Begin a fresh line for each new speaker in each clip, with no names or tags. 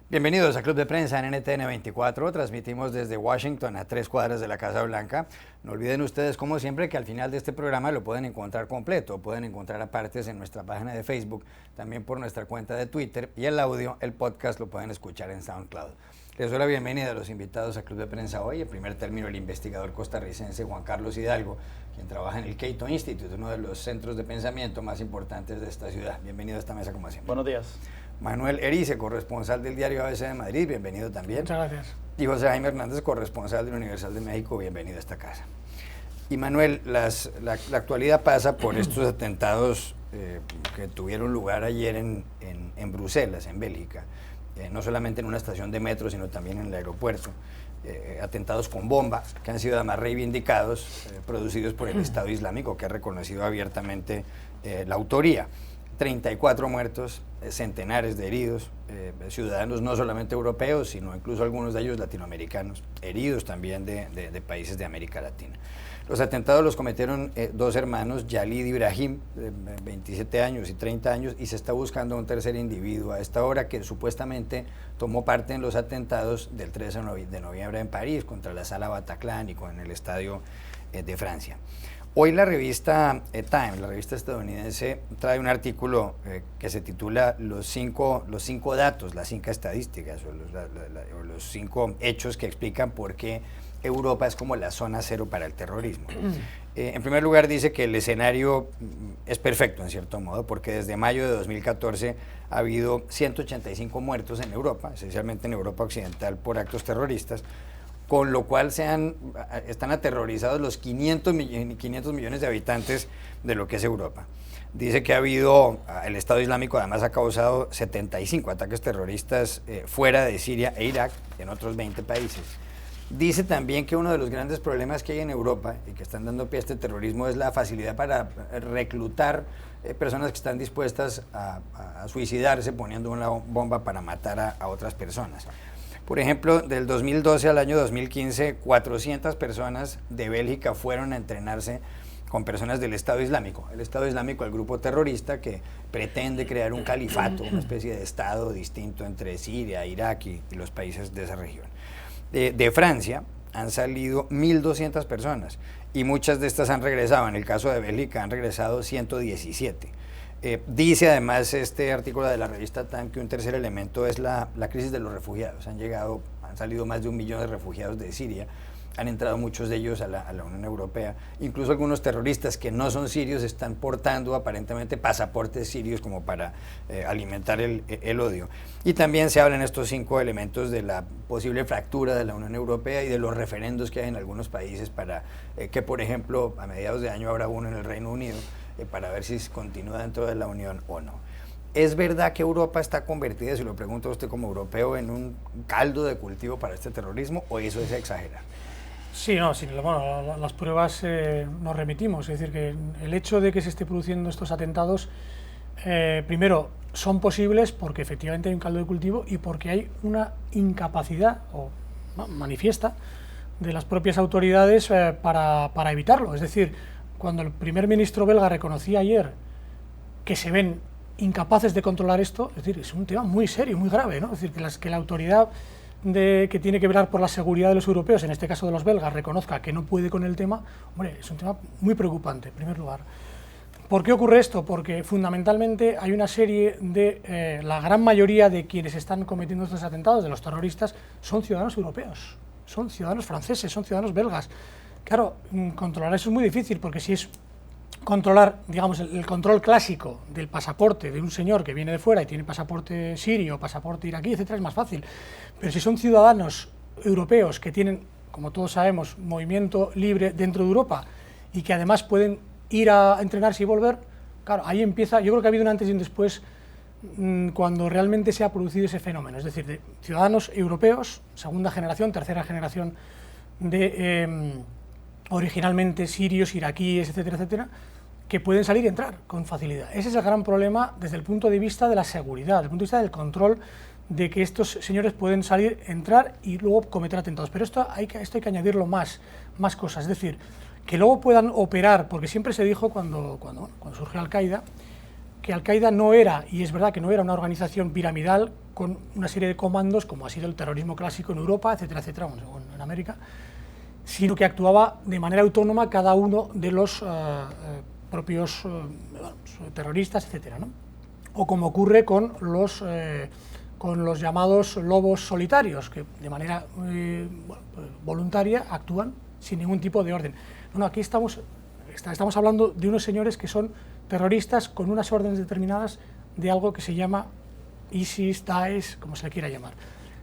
Bienvenidos a Club de Prensa en NTN 24. Transmitimos desde Washington a 3 cuadras de la Casa Blanca. No olviden ustedes, como siempre, que al final de este programa lo pueden encontrar completo, pueden encontrar apartes en nuestra página de Facebook, también por nuestra cuenta de Twitter, y el audio, el podcast, lo pueden escuchar en SoundCloud. Les doy la bienvenida a los invitados a Club de Prensa hoy. En primer término, el investigador costarricense Juan Carlos Hidalgo, quien trabaja en el Cato Institute, uno de los centros de pensamiento más importantes de esta ciudad. Bienvenido a esta mesa, como siempre.
Buenos días.
Manuel Erice, corresponsal del diario ABC de Madrid, bienvenido también.
Muchas gracias.
Y José Jaime Hernández, corresponsal del Universal de México, bienvenido a esta casa. Y Manuel, la actualidad pasa por estos atentados que tuvieron lugar ayer en Bruselas, en Bélgica, no solamente en una estación de metro, sino también en el aeropuerto. Atentados con bomba, que han sido además reivindicados, producidos por el Estado Islámico, que ha reconocido abiertamente la autoría. 34 muertos, centenares de heridos, ciudadanos no solamente europeos, sino incluso algunos de ellos latinoamericanos, heridos también de países de América Latina. Los atentados los cometieron dos hermanos, Yalid Ibrahim, de 27 años y 30 años, y se está buscando un tercer individuo a esta hora que supuestamente tomó parte en los atentados del 13 de noviembre en París contra la Sala Bataclan y con el estadio de Francia. Hoy la revista Time, la revista estadounidense, trae un artículo que se titula los cinco datos, las 5 estadísticas o los 5 hechos que explican por qué Europa es como la zona cero para el terrorismo. En primer lugar, dice que el escenario es perfecto en cierto modo, porque desde mayo de 2014 ha habido 185 muertos en Europa, esencialmente en Europa Occidental, por actos terroristas, con lo cual están aterrorizados los 500 millones de habitantes de lo que es Europa. Dice que el Estado Islámico además ha causado 75 ataques terroristas fuera de Siria e Irak, en otros 20 países. Dice también que uno de los grandes problemas que hay en Europa y que están dando pie a este terrorismo es la facilidad para reclutar personas que están dispuestas a suicidarse poniendo una bomba para matar a otras personas. Por ejemplo, del 2012 al año 2015, 400 personas de Bélgica fueron a entrenarse con personas del Estado Islámico. El Estado Islámico, el grupo terrorista que pretende crear un califato, una especie de Estado distinto entre Siria, Irak y los países de esa región. De Francia han salido 1.200 personas y muchas de estas han regresado. En el caso de Bélgica han regresado 117. Dice además este artículo de la revista Time que un tercer elemento es la crisis de los refugiados. Han salido más de 1 millón de refugiados de Siria, han entrado muchos de ellos a la Unión Europea. Incluso algunos terroristas que no son sirios están portando aparentemente pasaportes sirios como para alimentar el odio. Y también se habla en estos 5 elementos de la posible fractura de la Unión Europea y de los referendos que hay en algunos países para que, por ejemplo, a mediados de año habrá uno en el Reino Unido, para ver si continúa dentro de la Unión o no. ¿Es verdad que Europa está convertida, si lo pregunta usted como europeo, en un caldo de cultivo para este terrorismo, o eso es exagerar?
Sí, bueno, las pruebas nos remitimos, es decir, que el hecho de que se esté produciendo estos atentados, primero, son posibles porque efectivamente hay un caldo de cultivo y porque hay una incapacidad manifiesta de las propias autoridades para evitarlo. Es decir, cuando el primer ministro belga reconocía ayer que se ven incapaces de controlar esto, es decir, es un tema muy serio, muy grave, ¿no? Es decir, que la autoridad que tiene que velar por la seguridad de los europeos, en este caso de los belgas, reconozca que no puede con el tema, hombre, es un tema muy preocupante, en primer lugar. ¿Por qué ocurre esto? Porque fundamentalmente hay una serie de, la gran mayoría de quienes están cometiendo estos atentados, de los terroristas, son ciudadanos europeos, son ciudadanos franceses, son ciudadanos belgas. Claro, controlar eso es muy difícil, porque si es controlar, digamos, el control clásico del pasaporte de un señor que viene de fuera y tiene pasaporte sirio, pasaporte iraquí, etcétera, es más fácil. Pero si son ciudadanos europeos que tienen, como todos sabemos, movimiento libre dentro de Europa y que además pueden ir a entrenarse y volver, claro, ahí empieza, yo creo que ha habido un antes y un después cuando realmente se ha producido ese fenómeno, es decir, de ciudadanos europeos, segunda generación, tercera generación de originalmente sirios, iraquíes, etcétera, etcétera, que pueden salir y entrar con facilidad. Ese es el gran problema desde el punto de vista de la seguridad, desde el punto de vista del control de que estos señores pueden salir, entrar y luego cometer atentados. Pero esto hay que añadirlo más cosas, es decir, que luego puedan operar, porque siempre se dijo cuando surgió Al-Qaeda, que Al-Qaeda no era, y es verdad que no era una organización piramidal con una serie de comandos, como ha sido el terrorismo clásico en Europa, etcétera, etcétera, o en América, sino que actuaba de manera autónoma cada uno de los propios terroristas, etcétera, ¿no? O como ocurre con los llamados lobos solitarios, que de manera voluntaria actúan sin ningún tipo de orden. No, aquí estamos hablando de unos señores que son terroristas con unas órdenes determinadas de algo que se llama ISIS, Daesh, como se le quiera llamar.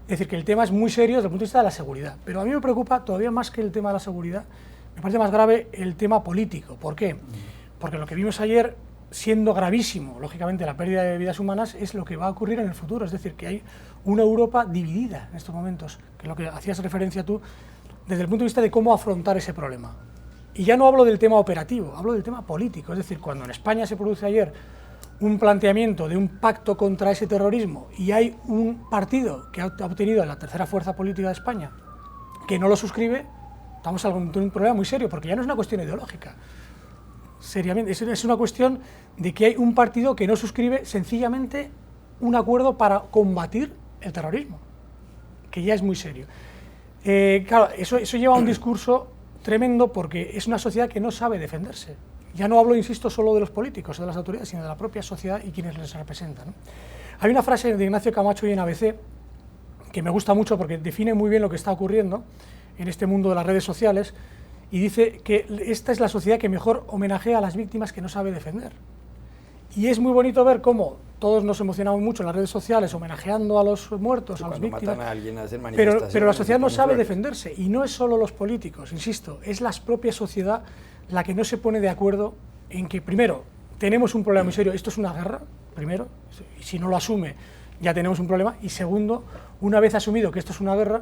Es decir, que el tema es muy serio desde el punto de vista de la seguridad, pero a mí me preocupa todavía más que el tema de la seguridad, me parece más grave el tema político. ¿Por qué? Porque lo que vimos ayer, siendo gravísimo, lógicamente, la pérdida de vidas humanas, es lo que va a ocurrir en el futuro. Es decir, que hay una Europa dividida en estos momentos, que es lo que hacías referencia tú, desde el punto de vista de cómo afrontar ese problema. Y ya no hablo del tema operativo, hablo del tema político. Es decir, cuando en España se produce ayer un planteamiento de un pacto contra ese terrorismo y hay un partido que ha obtenido la tercera fuerza política de España que no lo suscribe, estamos ante un problema muy serio, porque ya no es una cuestión ideológica. Seriamente, es una cuestión de que hay un partido que no suscribe sencillamente un acuerdo para combatir el terrorismo, que ya es muy serio. Claro, eso lleva a un discurso tremendo, porque es una sociedad que no sabe defenderse. Ya no hablo, insisto, solo de los políticos o de las autoridades, sino de la propia sociedad y quienes les representan, ¿no? Hay una frase de Ignacio Camacho hoy en ABC que me gusta mucho porque define muy bien lo que está ocurriendo en este mundo de las redes sociales, y dice que esta es la sociedad que mejor homenajea a las víctimas que no sabe defender. Y es muy bonito ver cómo todos nos emocionamos mucho en las redes sociales homenajeando a los muertos, sí, a las víctimas, matan a alguien, hacen manifestaciones, pero la sociedad no sabe defenderse, y no es solo los políticos, insisto, es la propia sociedad la que no se pone de acuerdo en que, primero, tenemos un problema muy serio, esto es una guerra, primero, y si no lo asume ya tenemos un problema, y segundo, una vez asumido que esto es una guerra,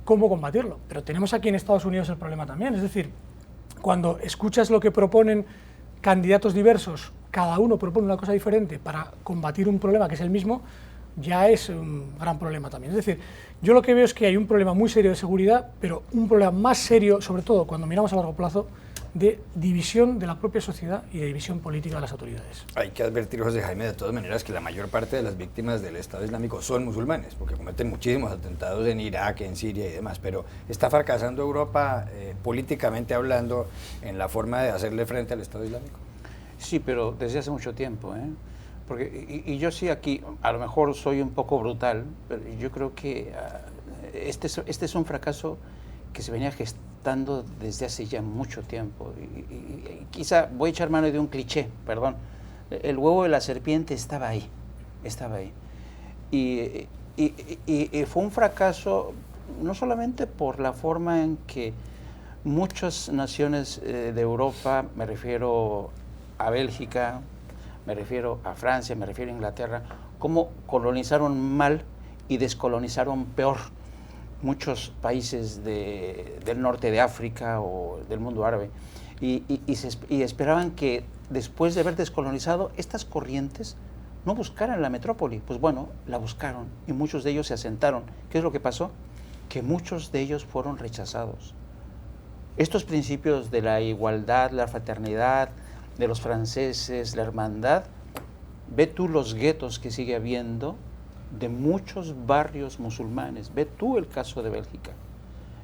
¿cómo combatirlo? Pero tenemos aquí en Estados Unidos el problema también, es decir, cuando escuchas lo que proponen candidatos diversos, cada uno propone una cosa diferente para combatir un problema que es el mismo, ya es un gran problema también. Es decir, yo lo que veo es que hay un problema muy serio de seguridad, pero un problema más serio, sobre todo cuando miramos a largo plazo, de división de la propia sociedad y de división política de las autoridades.
Hay que advertir, José Jaime, de todas maneras, que la mayor parte de las víctimas del Estado Islámico son musulmanes, porque cometen muchísimos atentados en Irak, en Siria y demás, pero está fracasando Europa, políticamente hablando, en la forma de hacerle frente al Estado Islámico.
Sí, pero desde hace mucho tiempo, porque, y yo sí aquí, a lo mejor soy un poco brutal, pero yo creo que este es un fracaso que se venía gestando desde hace ya mucho tiempo. Y quizá voy a echar mano de un cliché, perdón. El huevo de la serpiente estaba ahí. Y fue un fracaso no solamente por la forma en que muchas naciones de Europa, me refiero a Bélgica, me refiero a Francia, me refiero a Inglaterra, cómo colonizaron mal y descolonizaron peor muchos países del norte de África o del mundo árabe, y esperaban que después de haber descolonizado, estas corrientes no buscaran la metrópoli. Pues bueno, la buscaron y muchos de ellos se asentaron. ¿Qué es lo que pasó? Que muchos de ellos fueron rechazados. Estos principios de la igualdad, la fraternidad, de los franceses, la hermandad, ve tú los guetos que sigue habiendo de muchos barrios musulmanes. Ve tú el caso de Bélgica.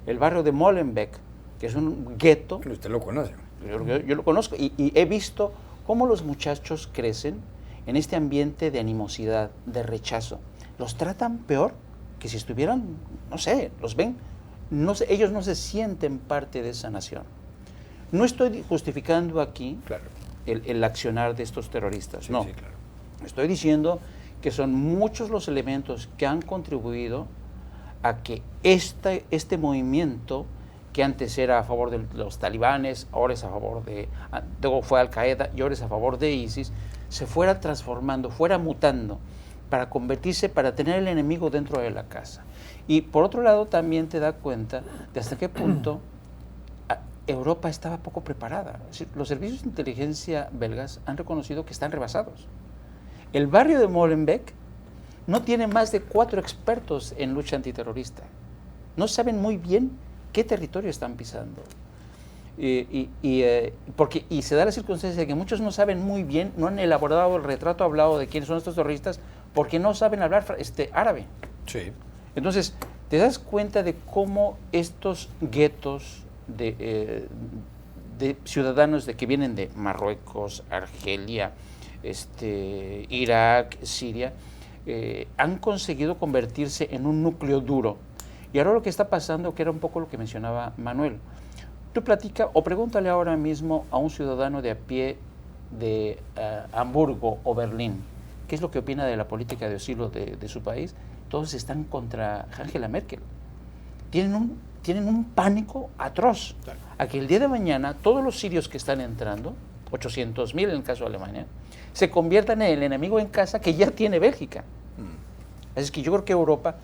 El barrio de Molenbeek, que es un gueto.
Pero usted lo conoce.
Yo lo conozco y he visto cómo los muchachos crecen en este ambiente de animosidad, de rechazo. Los tratan peor que si estuvieran, no sé, los ven. No sé, ellos no se sienten parte de esa nación. No estoy justificando aquí el accionar de estos terroristas, sí, no. Sí, claro. Estoy diciendo que son muchos los elementos que han contribuido a que este movimiento, que antes era a favor de los talibanes, ahora es a favor luego fue Al-Qaeda y ahora es a favor de ISIS, se fuera transformando, fuera mutando, para convertirse, para tener el enemigo dentro de la casa. Y por otro lado también te das cuenta de hasta qué punto Europa estaba poco preparada. Es decir, los servicios de inteligencia belgas han reconocido que están rebasados. El barrio de Molenbeek no tiene más de 4 expertos en lucha antiterrorista. No saben muy bien qué territorio están pisando. Y se da la circunstancia de que muchos no saben muy bien, no han elaborado el retrato hablado de quiénes son estos terroristas, porque no saben hablar árabe.
Sí.
Entonces, te das cuenta de cómo estos guetos de ciudadanos que vienen de Marruecos, Argelia, Irak, Siria, han conseguido convertirse en un núcleo duro. Y ahora lo que está pasando, que era un poco lo que mencionaba Manuel, tú platica o pregúntale ahora mismo a un ciudadano de a pie de Hamburgo o Berlín, ¿qué es lo que opina de la política de asilo de su país? Todos están contra Angela Merkel. Tienen un pánico atroz a que el día de mañana todos los sirios que están entrando, 800.000 en el caso de Alemania, se conviertan en el enemigo en casa que ya tiene Bélgica. Así es que yo creo que Europa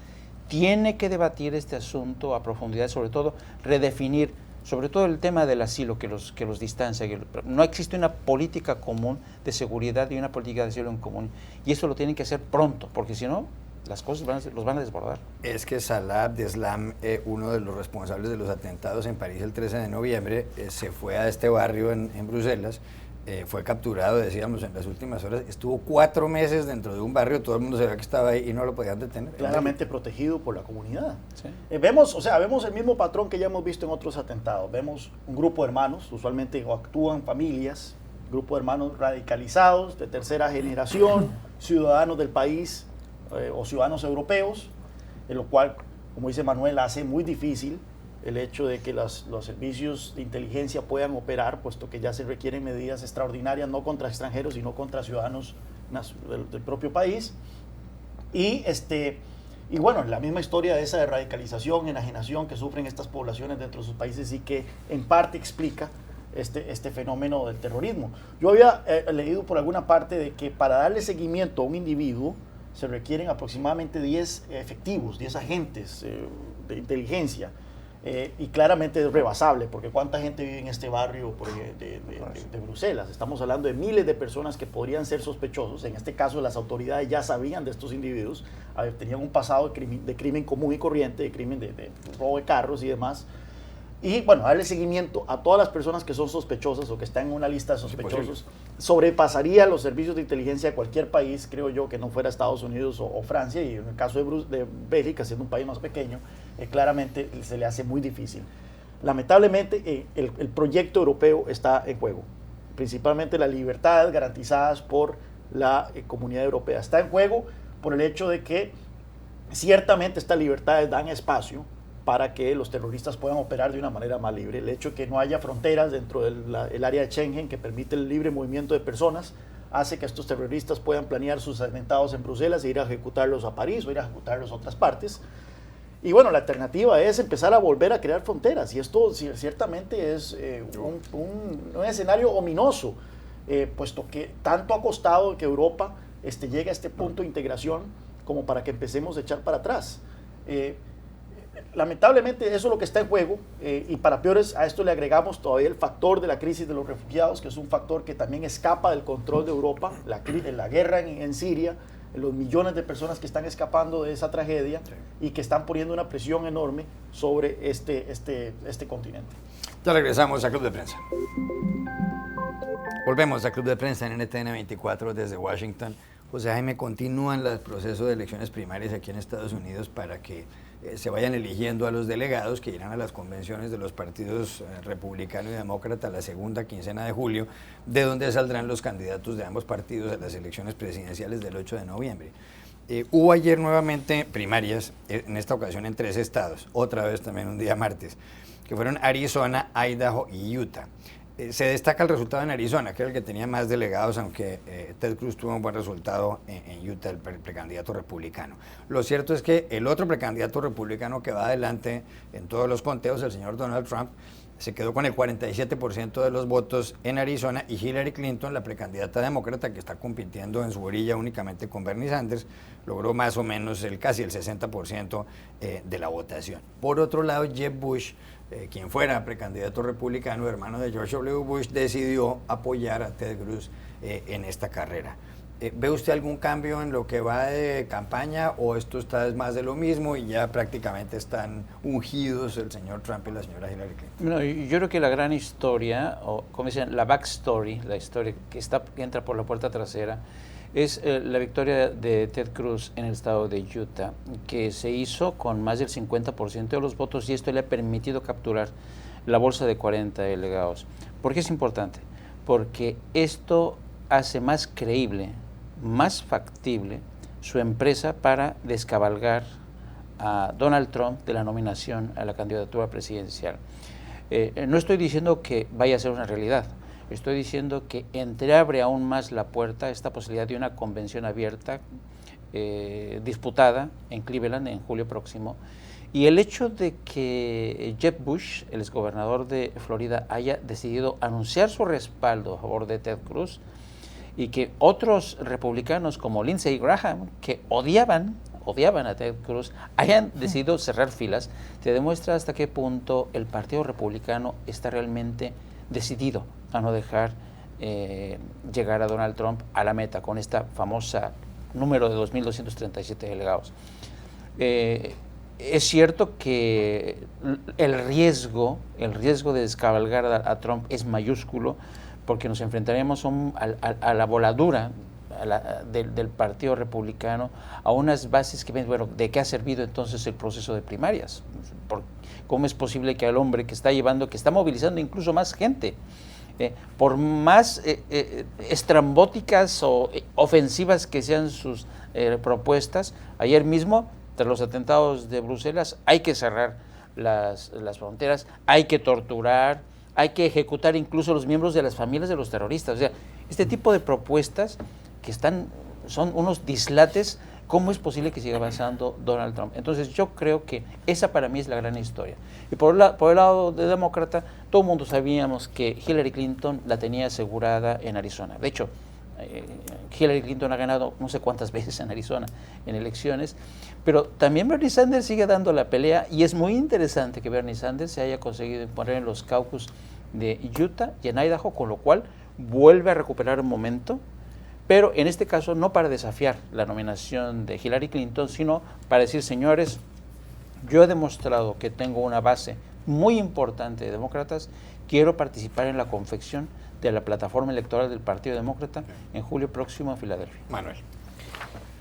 tiene que debatir este asunto a profundidad, sobre todo redefinir, sobre todo el tema del asilo que los distancia. No existe una política común de seguridad y una política de asilo en común. Y eso lo tienen que hacer pronto, porque si no, las cosas los van a desbordar.
Es que Salah Abdeslam, uno de los responsables de los atentados en París el 13 de noviembre, se fue a este barrio en Bruselas, fue capturado, decíamos, en las últimas horas, estuvo 4 meses dentro de un barrio, todo el mundo sabía que estaba ahí y no lo podían detener.
Claramente protegido por la comunidad.
Sí.
Vemos el mismo patrón que ya hemos visto en otros atentados. Vemos un grupo de hermanos, usualmente actúan familias, grupo de hermanos radicalizados de tercera generación, ciudadanos del país o ciudadanos europeos, en lo cual, como dice Manuel, hace muy difícil el hecho de que los servicios de inteligencia puedan operar, puesto que ya se requieren medidas extraordinarias, no contra extranjeros, sino contra ciudadanos del propio país. Y bueno, la misma historia de esa de radicalización, enajenación que sufren estas poblaciones dentro de sus países y que en parte explica este fenómeno del terrorismo. Yo había leído por alguna parte de que para darle seguimiento a un individuo se requieren aproximadamente 10 efectivos, 10 agentes de inteligencia. Y claramente es rebasable, porque ¿cuánta gente vive en este barrio de Bruselas? Estamos hablando de miles de personas que podrían ser sospechosos. En este caso, las autoridades ya sabían de estos individuos, tenían un pasado de crimen común y corriente, de crimen de robo de carros y demás. Y bueno, darle seguimiento a todas las personas que son sospechosas o que están en una lista de sospechosos, sobrepasaría los servicios de inteligencia de cualquier país, creo yo, que no fuera Estados Unidos o Francia, y en el caso de Bélgica, siendo un país más pequeño, claramente se le hace muy difícil. Lamentablemente, el proyecto europeo está en juego, principalmente las libertades garantizadas por la comunidad europea. Está en juego por el hecho de que ciertamente estas libertades dan espacio para que los terroristas puedan operar de una manera más libre. El hecho de que no haya fronteras dentro del área de Schengen que permite el libre movimiento de personas hace que estos terroristas puedan planear sus atentados en Bruselas e ir a ejecutarlos a París o ir a ejecutarlos a otras partes. Y bueno, la alternativa es empezar a volver a crear fronteras, y esto ciertamente es un escenario ominoso, puesto que tanto ha costado que Europa llegue a este punto de integración como para que empecemos a echar para atrás. Lamentablemente eso es lo que está en juego, y para peores a esto le agregamos todavía el factor de la crisis de los refugiados, que es un factor que también escapa del control de Europa, la guerra en Siria, los millones de personas que están escapando de esa tragedia, sí, y que están poniendo una presión enorme sobre este continente.
Ya regresamos a Club de Prensa. Volvemos a Club de Prensa en NTN 24 desde Washington. José Jaime, continúan los procesos de elecciones primarias aquí en Estados Unidos para que se vayan eligiendo a los delegados que irán a las convenciones de los partidos republicano y demócrata la segunda quincena de julio, de donde saldrán los candidatos de ambos partidos a las elecciones presidenciales del 8 de noviembre. Hubo ayer nuevamente primarias, en esta ocasión en 3 estados, otra vez también un día martes, que fueron Arizona, Idaho y Utah. Se destaca el resultado en Arizona, que era el que tenía más delegados, aunque Ted Cruz tuvo un buen resultado en Utah, el precandidato republicano. Lo cierto es que el otro precandidato republicano que va adelante en todos los conteos, el señor Donald Trump, se quedó con el 47% de los votos en Arizona, y Hillary Clinton, la precandidata demócrata que está compitiendo en su orilla únicamente con Bernie Sanders, logró más o menos casi el 60% de la votación. Por otro lado, Jeb Bush, quien fuera precandidato republicano, hermano de George W. Bush, decidió apoyar a Ted Cruz en esta carrera. ¿Ve usted algún cambio en lo que va de campaña o esto está más de lo mismo y ya prácticamente están ungidos el señor Trump y la señora Hillary Clinton?
No, yo creo que la gran historia, o como dicen, la backstory, la historia que entra por la puerta trasera, es la victoria de Ted Cruz en el estado de Utah, que se hizo con más del 50% de los votos, y esto le ha permitido capturar la bolsa de 40 delegados. ¿Por qué es importante? Porque esto hace más creíble, más factible su empresa para descabalgar a Donald Trump de la nominación a la candidatura presidencial. No estoy diciendo que vaya a ser una realidad, estoy diciendo que entreabre aún más la puerta a esta posibilidad de una convención abierta, disputada en Cleveland en julio próximo. Y el hecho de que Jeb Bush, el exgobernador de Florida, haya decidido anunciar su respaldo a favor de Ted Cruz, y que otros republicanos como Lindsey Graham, que odiaban a Ted Cruz, hayan decidido cerrar filas, te demuestra hasta qué punto el Partido Republicano está realmente decidido a no dejar llegar a Donald Trump a la meta con esta famosa número de 2.237 delegados. Es cierto que el riesgo de descabalgar a Trump es mayúsculo, porque nos enfrentaremos a la voladura del Partido Republicano, a unas bases que ven, bueno, ¿de qué ha servido entonces el proceso de primarias? ¿Cómo es posible que al hombre que está movilizando incluso más gente, por más estrambóticas o ofensivas que sean sus propuestas, ayer mismo, tras los atentados de Bruselas, hay que cerrar las fronteras, hay que torturar, hay que ejecutar incluso a los miembros de las familias de los terroristas? O sea, este tipo de propuestas que son unos dislates. ¿Cómo es posible que siga avanzando Donald Trump? Entonces yo creo que esa para mí es la gran historia. Y por el lado de demócrata, todo el mundo sabíamos que Hillary Clinton la tenía asegurada en Arizona. De hecho, Hillary Clinton ha ganado no sé cuántas veces en Arizona en elecciones, pero también Bernie Sanders sigue dando la pelea, y es muy interesante que Bernie Sanders se haya conseguido imponer en los caucus de Utah y en Idaho, con lo cual vuelve a recuperar un momento, pero en este caso no para desafiar la nominación de Hillary Clinton, sino para decir: señores, yo he demostrado que tengo una base muy importante de demócratas, quiero participar en la confección de la plataforma electoral del Partido Demócrata en julio próximo en Filadelfia.
Manuel.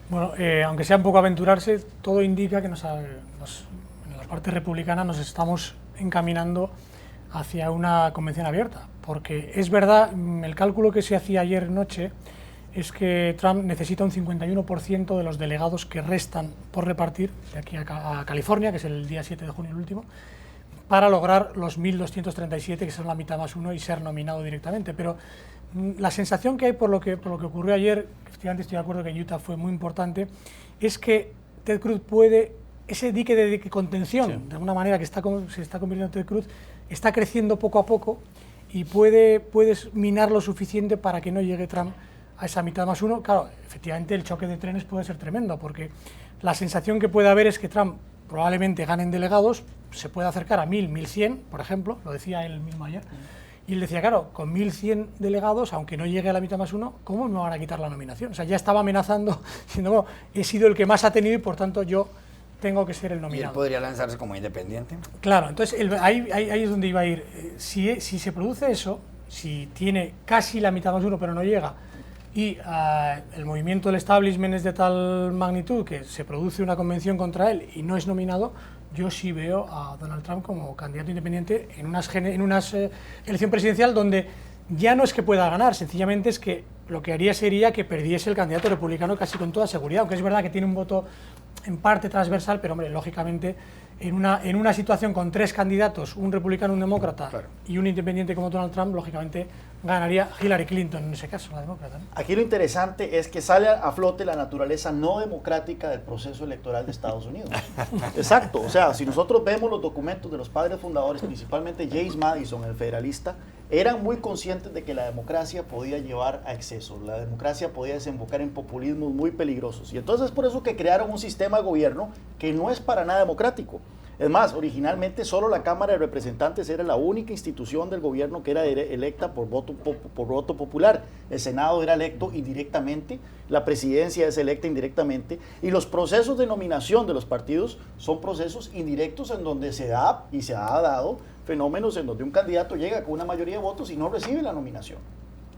Bueno, aunque sea un poco aventurarse, todo indica que en la parte republicana nos estamos encaminando hacia una convención abierta, porque es verdad, el cálculo que se hacía ayer noche es que Trump necesita un 51% de los delegados que restan por repartir de aquí a California, que es el día 7 de junio el último, para lograr los 1.237, que son la mitad más uno, y ser nominado directamente. Pero la sensación que hay por lo que ocurrió ayer, efectivamente estoy de acuerdo que en Utah fue muy importante, es que Ted Cruz puede, ese dique de contención, sí, de alguna manera que se está convirtiendo en Ted Cruz, está creciendo poco a poco, y puedes minar lo suficiente para que no llegue Trump a esa mitad más uno. Claro, efectivamente el choque de trenes puede ser tremendo, porque la sensación que puede haber es que Trump probablemente gane en delegados, se puede acercar a 1.000, 1.100, por ejemplo, lo decía él mismo ayer, y él decía, claro, con 1.100 delegados, aunque no llegue a la mitad más uno, ¿cómo me van a quitar la nominación? O sea, ya estaba amenazando, diciendo, bueno, he sido el que más ha tenido y por tanto yo tengo que ser el nominado.
¿Y él podría lanzarse como independiente?
Claro, entonces ahí es donde iba a ir. Si se produce eso, si tiene casi la mitad más uno pero no llega, y el movimiento del establishment es de tal magnitud que se produce una convención contra él y no es nominado, yo sí veo a Donald Trump como candidato independiente en una elección presidencial donde ya no es que pueda ganar, sencillamente es que lo que haría sería que perdiese el candidato republicano casi con toda seguridad, aunque es verdad que tiene un voto en parte transversal, pero hombre, lógicamente en una situación con tres candidatos, un republicano, un demócrata, claro, y un independiente como Donald Trump, lógicamente ganaría Hillary Clinton en ese caso, la demócrata, ¿no?
Aquí lo interesante es que sale a flote la naturaleza no democrática del proceso electoral de Estados Unidos. Exacto, o sea, si nosotros vemos los documentos de los padres fundadores, principalmente James Madison, el federalista, eran muy conscientes de que la democracia podía llevar a excesos, la democracia podía desembocar en populismos muy peligrosos. Y entonces es por eso que crearon un sistema de gobierno que no es para nada democrático. Es más, originalmente solo la Cámara de Representantes era la única institución del gobierno que era electa por voto popular. El Senado era electo indirectamente, la presidencia es electa indirectamente, y los procesos de nominación de los partidos son procesos indirectos en donde se da y se ha dado fenómenos en donde un candidato llega con una mayoría de votos y no recibe la nominación.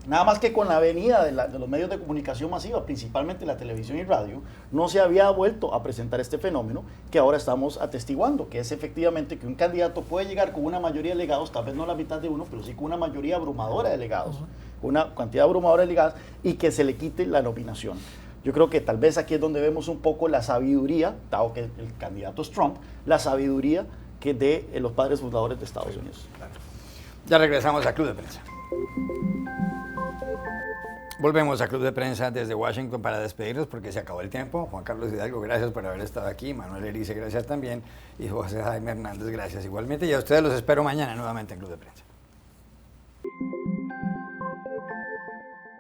Nada más que con la venida de los medios de comunicación masiva, principalmente la televisión y radio, no se había vuelto a presentar este fenómeno que ahora estamos atestiguando, que es efectivamente que un candidato puede llegar con una mayoría de delegados, tal vez no la mitad de uno, pero sí con una mayoría abrumadora de delegados, con una cantidad abrumadora de delegados, y que se le quite la nominación. Yo creo que tal vez aquí es donde vemos un poco la sabiduría, dado que el candidato es Trump, la sabiduría que de los padres fundadores de Estados Unidos.
Claro. Ya regresamos a Club de Prensa. Volvemos a Club de Prensa desde Washington para despedirnos porque se acabó el tiempo. Juan Carlos Hidalgo, gracias por haber estado aquí. Manuel Erice, gracias también. Y José Jaime Hernández, gracias igualmente. Y a ustedes los espero mañana nuevamente en Club de Prensa.